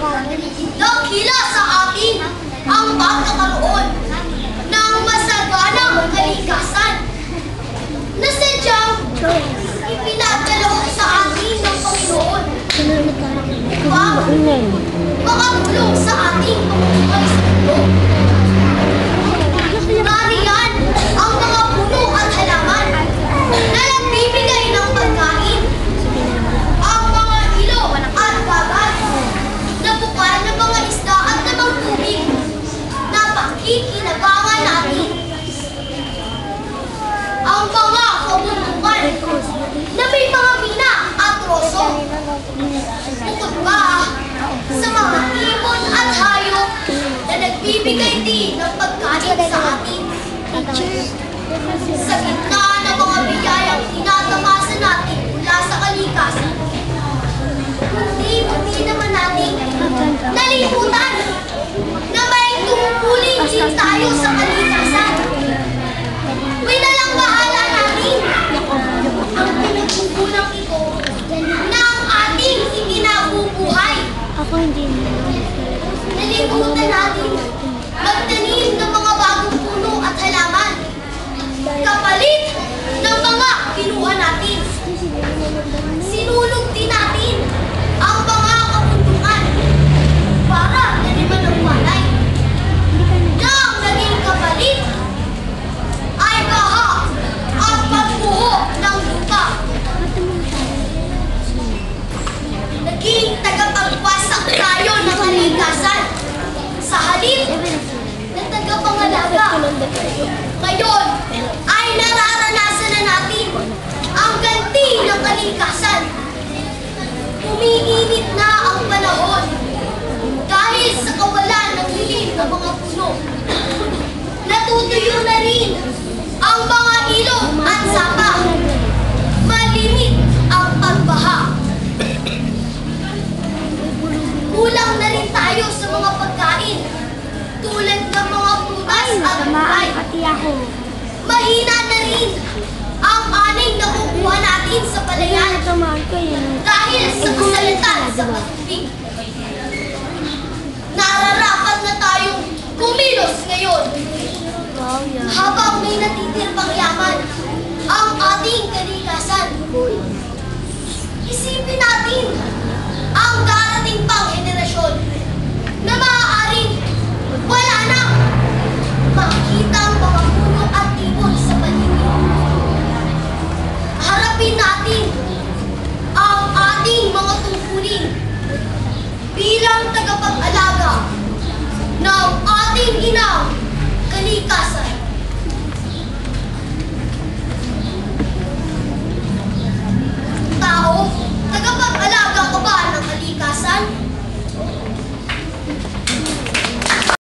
Dakila sa atin ang pagkakaroon ng masaganang kalikasan na sadyang ipinagkaloob sa atin ng Panginoon upang makatulong sa ating pamumuhay sa mundo. Nariyan ang mga puno at halaman na nagbibigay ng pagkain, ang mga ilog at dagat na bukal ng mga isda at namang tubig na pakikinabangan natin, ang mga kabundukan na may mga mina at troso, bukod pa sa mga ibon at hayop na nagbibigay din ng pagkain sa atin. Sa gitna ng mga biyayang tinatamasa natin mula sa kalikasan, hindi naman natin nalimutan na may tungkulin din tayo sa kalikasan. Winalang-bahala natin ang pinagkukulang ito na ang ating ikinabubuhay. Nalimutan natin magtanim ng mga bagong puno at halaman kapalit ng mga kinuha natin. Sinulog din natin ang mga kabundukan para taniman ng palay. Nang naging kapalit ay baha at pagbuho ng lupa. Naging tagapagwasak tayo ng kalikasan sa halip na tagapangalaga. Ngayon ay nararanasan na natin ang ganti ng kalikasan. Umiinit na ang panahon dahil sa kawalan ng lilim ng mga puno. Natutuyo na rin ang mga ilog at sapa. Malimit ang pagbaha. Kulang na rin tayo sa mga pagkain tulad ng mga prutas at gulay. Mahina na rin ang aning nakukuha natin sa palayan dahil sa kasalatan sa pag-ibig. Nararapat na tayong kumilos ngayon habang may natitirpang yaman ang ating kalikasan. Isipin natin ang darating pang henerasyon na maaaring wala na makikita ang mga puno at ibon sa paligid. Harapin natin ang ating mga tungkulin bilang tagapag-alaga ng ating inang kalikasan.